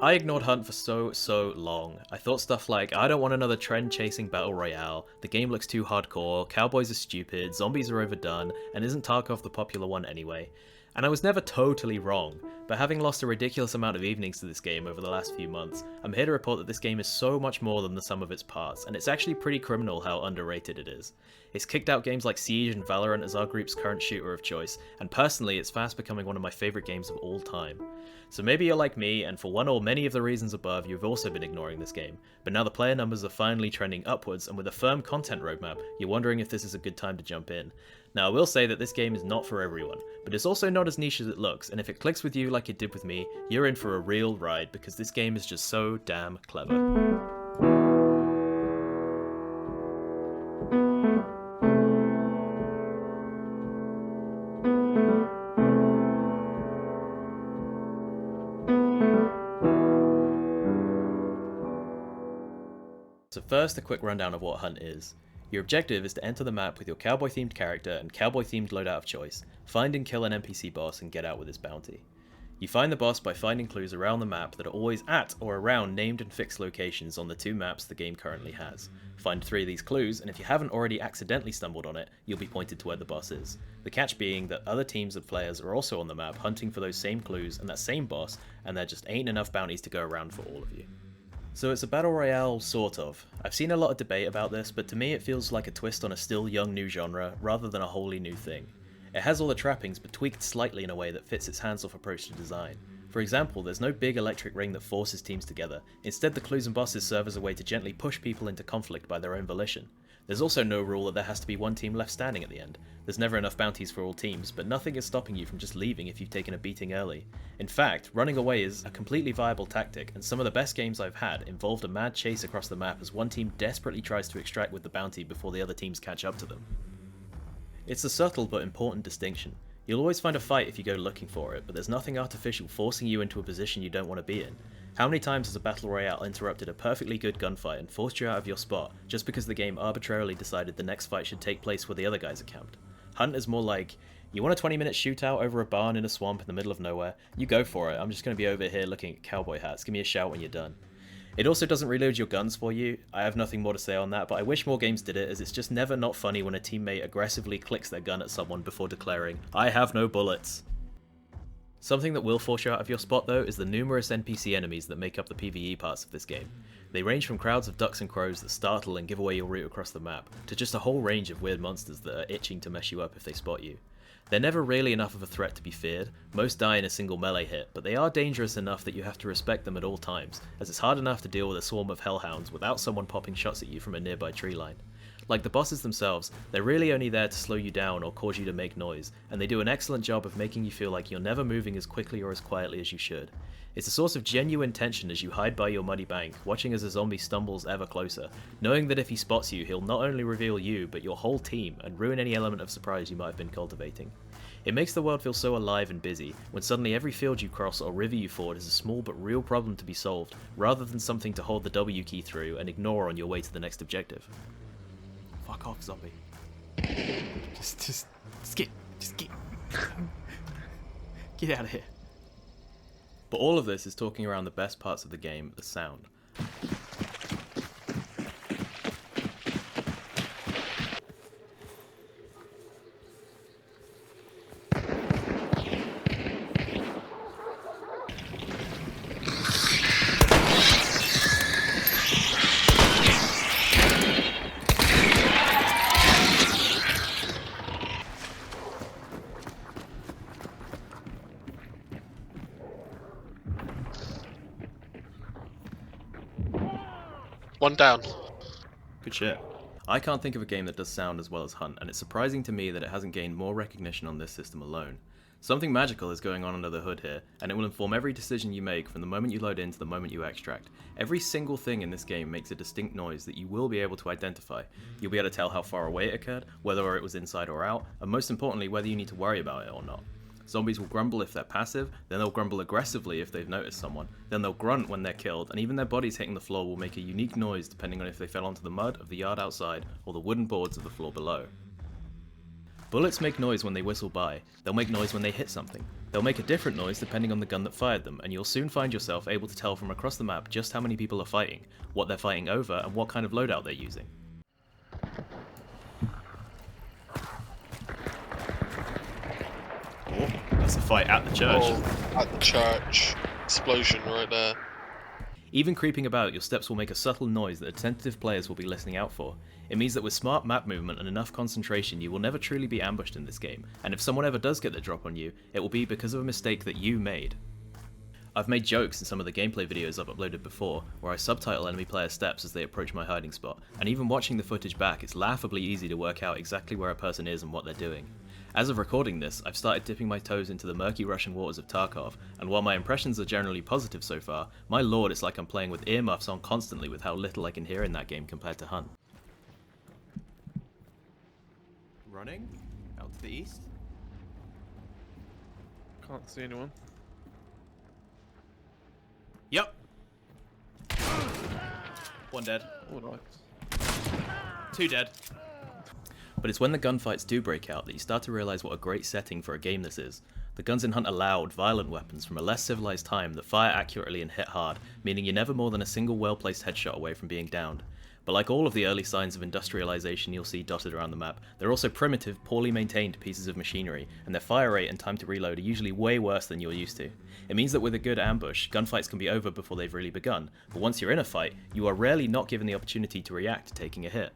I ignored Hunt for so long. I thought stuff like, I don't want another trend-chasing battle royale, the game looks too hardcore, cowboys are stupid, zombies are overdone, and isn't Tarkov the popular one anyway? And I was never totally wrong, but having lost a ridiculous amount of evenings to this game over the last few months, I'm here to report that this game is so much more than the sum of its parts, and it's actually pretty criminal how underrated it is. It's kicked out games like Siege and Valorant as our group's current shooter of choice, and personally it's fast becoming one of my favourite games of all time. So maybe you're like me, and for one or many of the reasons above, you've also been ignoring this game, but now the player numbers are finally trending upwards, and with a firm content roadmap, you're wondering if this is a good time to jump in. Now I will say that this game is not for everyone, but it's also not as niche as it looks, and if it clicks with you like it did with me, you're in for a real ride, because this game is just so damn clever. So first, a quick rundown of what Hunt is. Your objective is to enter the map with your cowboy-themed character and cowboy-themed loadout of choice, find and kill an NPC boss and get out with his bounty. You find the boss by finding clues around the map that are always at or around named and fixed locations on the 2 maps the game currently has. Find 3 of these clues, and if you haven't already accidentally stumbled on it, you'll be pointed to where the boss is. The catch being that other teams of players are also on the map hunting for those same clues and that same boss, and there just ain't enough bounties to go around for all of you. So it's a battle royale, sort of. I've seen a lot of debate about this, but to me it feels like a twist on a still young new genre, rather than a wholly new thing. It has all the trappings, but tweaked slightly in a way that fits its hands-off approach to design. For example, there's no big electric ring that forces teams together, instead the clues and bosses serve as a way to gently push people into conflict by their own volition. There's also no rule that there has to be one team left standing at the end. There's never enough bounties for all teams, but nothing is stopping you from just leaving if you've taken a beating early. In fact, running away is a completely viable tactic, and some of the best games I've had involved a mad chase across the map as one team desperately tries to extract with the bounty before the other teams catch up to them. It's a subtle but important distinction. You'll always find a fight if you go looking for it, but there's nothing artificial forcing you into a position you don't want to be in. How many times has a battle royale interrupted a perfectly good gunfight and forced you out of your spot just because the game arbitrarily decided the next fight should take place where the other guys are camped? Hunt is more like, you want a 20-minute shootout over a barn in a swamp in the middle of nowhere? You go for it, I'm just going to be over here looking at cowboy hats, give me a shout when you're done. It also doesn't reload your guns for you. I have nothing more to say on that, but I wish more games did it, as it's just never not funny when a teammate aggressively clicks their gun at someone before declaring, I have no bullets. Something that will force you out of your spot though is the numerous NPC enemies that make up the PvE parts of this game. They range from crowds of ducks and crows that startle and give away your route across the map, to just a whole range of weird monsters that are itching to mess you up if they spot you. They're never really enough of a threat to be feared, most die in a single melee hit, but they are dangerous enough that you have to respect them at all times, as it's hard enough to deal with a swarm of hellhounds without someone popping shots at you from a nearby tree line. Like the bosses themselves, they're really only there to slow you down or cause you to make noise, and they do an excellent job of making you feel like you're never moving as quickly or as quietly as you should. It's a source of genuine tension as you hide by your muddy bank, watching as a zombie stumbles ever closer, knowing that if he spots you, he'll not only reveal you, but your whole team, and ruin any element of surprise you might have been cultivating. It makes the world feel so alive and busy, when suddenly every field you cross or river you ford is a small but real problem to be solved, rather than something to hold the W key through and ignore on your way to the next objective. Fuck off, zombie. Just get. Get out of here. But all of this is talking around the best parts of the game, the sound. One down. Good shit. I can't think of a game that does sound as well as Hunt, and it's surprising to me that it hasn't gained more recognition on this system alone. Something magical is going on under the hood here, and it will inform every decision you make from the moment you load in to the moment you extract. Every single thing in this game makes a distinct noise that you will be able to identify. You'll be able to tell how far away it occurred, whether it was inside or out, and most importantly whether you need to worry about it or not. Zombies will grumble if they're passive, then they'll grumble aggressively if they've noticed someone, then they'll grunt when they're killed, and even their bodies hitting the floor will make a unique noise depending on if they fell onto the mud of the yard outside or the wooden boards of the floor below. Bullets make noise when they whistle by, they'll make noise when they hit something. They'll make a different noise depending on the gun that fired them, and you'll soon find yourself able to tell from across the map just how many people are fighting, what they're fighting over, and what kind of loadout they're using. Oh, that's a fight at the church. Oh, at the church. Explosion right there. Even creeping about, your steps will make a subtle noise that attentive players will be listening out for. It means that with smart map movement and enough concentration, you will never truly be ambushed in this game, and if someone ever does get the drop on you, it will be because of a mistake that you made. I've made jokes in some of the gameplay videos I've uploaded before, where I subtitle enemy players' steps as they approach my hiding spot, and even watching the footage back, it's laughably easy to work out exactly where a person is and what they're doing. As of recording this, I've started dipping my toes into the murky Russian waters of Tarkov, and while my impressions are generally positive so far, my lord, it's like I'm playing with earmuffs on constantly with how little I can hear in that game compared to Hunt. Running? Out to the east? Can't see anyone. Yep! One dead. Oh, nice. Two dead. But it's when the gunfights do break out that you start to realise what a great setting for a game this is. The guns in Hunt are loud, violent weapons from a less civilised time that fire accurately and hit hard, meaning you're never more than a single well-placed headshot away from being downed. But like all of the early signs of industrialisation you'll see dotted around the map, they're also primitive, poorly maintained pieces of machinery, and their fire rate and time to reload are usually way worse than you're used to. It means that with a good ambush, gunfights can be over before they've really begun, but once you're in a fight, you are rarely not given the opportunity to react to taking a hit.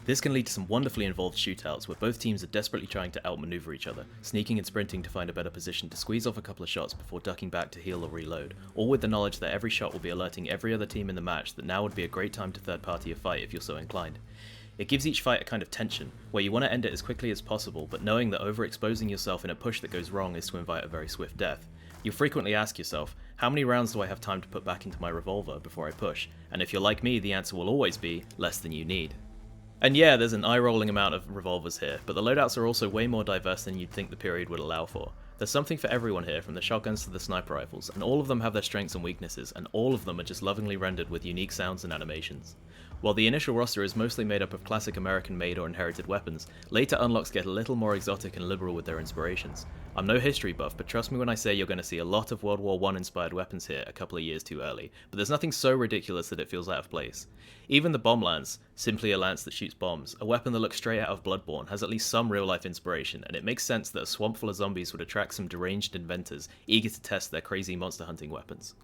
This can lead to some wonderfully involved shootouts where both teams are desperately trying to outmaneuver each other, sneaking and sprinting to find a better position to squeeze off a couple of shots before ducking back to heal or reload, all with the knowledge that every shot will be alerting every other team in the match that now would be a great time to third party a fight if you're so inclined. It gives each fight a kind of tension, where you want to end it as quickly as possible, but knowing that overexposing yourself in a push that goes wrong is to invite a very swift death. You'll frequently ask yourself, how many rounds do I have time to put back into my revolver before I push? And if you're like me, the answer will always be less than you need. And yeah, there's an eye-rolling amount of revolvers here, but the loadouts are also way more diverse than you'd think the period would allow for. There's something for everyone here, from the shotguns to the sniper rifles, and all of them have their strengths and weaknesses, and all of them are just lovingly rendered with unique sounds and animations. While the initial roster is mostly made up of classic American-made or inherited weapons, later unlocks get a little more exotic and liberal with their inspirations. I'm no history buff, but trust me when I say you're going to see a lot of World War I inspired weapons here a couple of years too early, but there's nothing so ridiculous that it feels out of place. Even the bomb lance, simply a lance that shoots bombs, a weapon that looks straight out of Bloodborne, has at least some real-life inspiration, and it makes sense that a swamp full of zombies would attract some deranged inventors eager to test their crazy monster hunting weapons.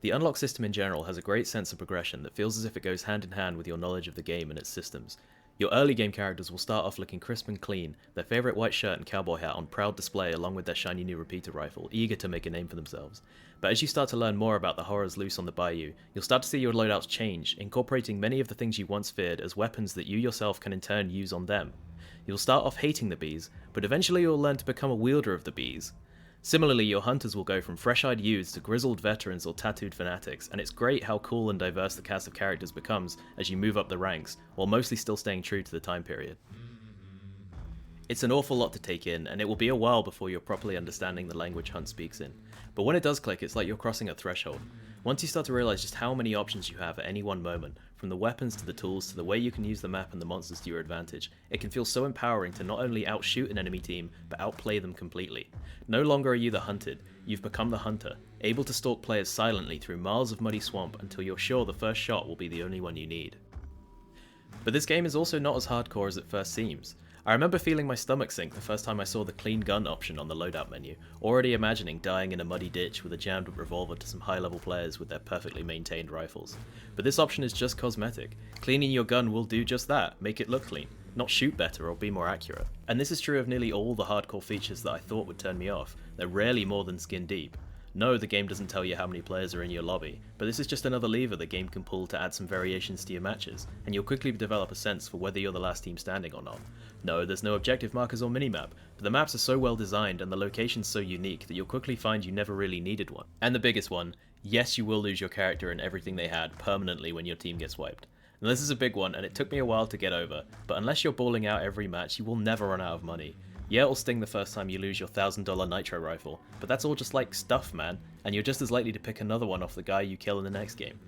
The unlock system in general has a great sense of progression that feels as if it goes hand in hand with your knowledge of the game and its systems. Your early game characters will start off looking crisp and clean, their favourite white shirt and cowboy hat on proud display along with their shiny new repeater rifle, eager to make a name for themselves. But as you start to learn more about the horrors loose on the bayou, you'll start to see your loadouts change, incorporating many of the things you once feared as weapons that you yourself can in turn use on them. You'll start off hating the bees, but eventually you'll learn to become a wielder of the bees. Similarly, your hunters will go from fresh-eyed youths to grizzled veterans or tattooed fanatics, and it's great how cool and diverse the cast of characters becomes as you move up the ranks, while mostly still staying true to the time period. It's an awful lot to take in, and it will be a while before you're properly understanding the language Hunt speaks in. But when it does click, it's like you're crossing a threshold. Once you start to realise just how many options you have at any one moment, from the weapons to the tools to the way you can use the map and the monsters to your advantage, it can feel so empowering to not only outshoot an enemy team, but outplay them completely. No longer are you the hunted, you've become the hunter, able to stalk players silently through miles of muddy swamp until you're sure the first shot will be the only one you need. But this game is also not as hardcore as it first seems. I remember feeling my stomach sink the first time I saw the clean gun option on the loadout menu, already imagining dying in a muddy ditch with a jammed up revolver to some high level players with their perfectly maintained rifles. But this option is just cosmetic. Cleaning your gun will do just that, make it look clean, not shoot better or be more accurate. And this is true of nearly all the hardcore features that I thought would turn me off. They're rarely more than skin deep. No, the game doesn't tell you how many players are in your lobby, but this is just another lever the game can pull to add some variations to your matches, and you'll quickly develop a sense for whether you're the last team standing or not. No, there's no objective markers or minimap, but the maps are so well designed and the locations so unique that you'll quickly find you never really needed one. And the biggest one, yes, you will lose your character and everything they had permanently when your team gets wiped. Now this is a big one, and it took me a while to get over, but unless you're balling out every match, you will never run out of money. Yeah, it'll sting the first time you lose your $1,000 nitro rifle, but that's all just like stuff, man, and you're just as likely to pick another one off the guy you kill in the next game.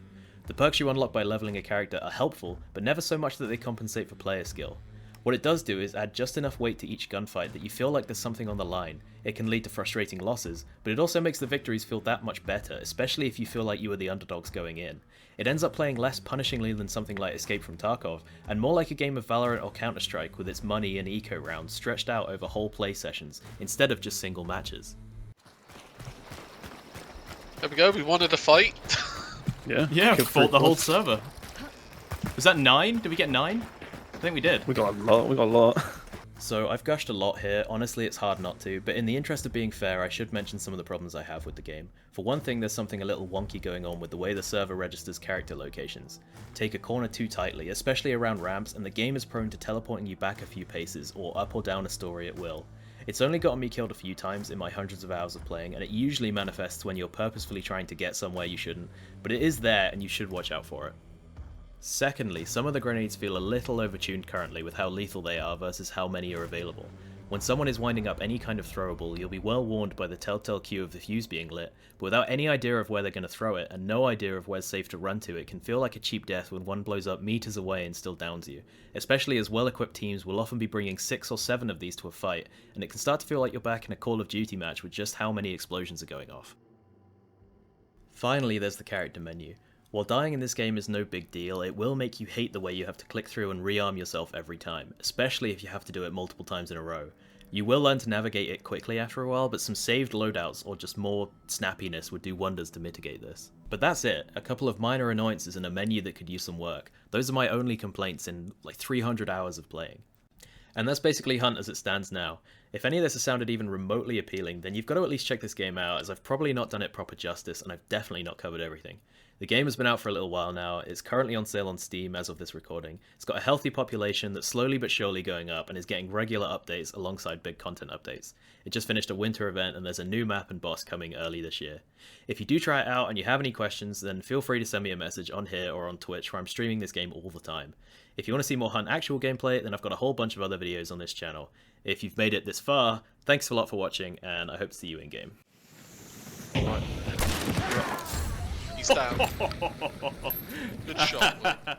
The perks you unlock by leveling a character are helpful, but never so much that they compensate for player skill. What it does do is add just enough weight to each gunfight that you feel like there's something on the line. It can lead to frustrating losses, but it also makes the victories feel that much better, especially if you feel like you were the underdogs going in. It ends up playing less punishingly than something like Escape from Tarkov, and more like a game of Valorant or Counter-Strike with its money and eco rounds stretched out over whole play sessions, instead of just single matches. There we go, we wanted a fight. Yeah. Yeah, Killed fought the three whole bots. server. Was that 9? Did we get 9? I think we did. We got a lot. So I've gushed a lot here, honestly it's hard not to, but in the interest of being fair I should mention some of the problems I have with the game. For one thing, there's something a little wonky going on with the way the server registers character locations. Take a corner too tightly, especially around ramps, and the game is prone to teleporting you back a few paces, or up or down a story at will. It's only gotten me killed a few times in my hundreds of hours of playing, and it usually manifests when you're purposefully trying to get somewhere you shouldn't, but it is there and you should watch out for it. Secondly, some of the grenades feel a little overtuned currently with how lethal they are versus how many are available. When someone is winding up any kind of throwable, you'll be well warned by the telltale cue of the fuse being lit, but without any idea of where they're going to throw it, and no idea of where's safe to run to, it can feel like a cheap death when one blows up meters away and still downs you, especially as well-equipped teams will often be bringing 6 or 7 of these to a fight, and it can start to feel like you're back in a Call of Duty match with just how many explosions are going off. Finally, there's the character menu. While dying in this game is no big deal, it will make you hate the way you have to click through and rearm yourself every time, especially if you have to do it multiple times in a row. You will learn to navigate it quickly after a while, but some saved loadouts or just more snappiness would do wonders to mitigate this. But that's it, a couple of minor annoyances and a menu that could use some work. Those are my only complaints in like 300 hours of playing. And that's basically Hunt as it stands now. If any of this has sounded even remotely appealing, then you've got to at least check this game out, as I've probably not done it proper justice and I've definitely not covered everything. The game has been out for a little while now, it's currently on sale on Steam as of this recording, it's got a healthy population that's slowly but surely going up and is getting regular updates alongside big content updates. It just finished a winter event and there's a new map and boss coming early this year. If you do try it out and you have any questions, then feel free to send me a message on here or on Twitch, where I'm streaming this game all the time. If you want to see more Hunt actual gameplay, then I've got a whole bunch of other videos on this channel. If you've made it this far, thanks a lot for watching, and I hope to see you in game. Alright. He's down. Good shot, Will.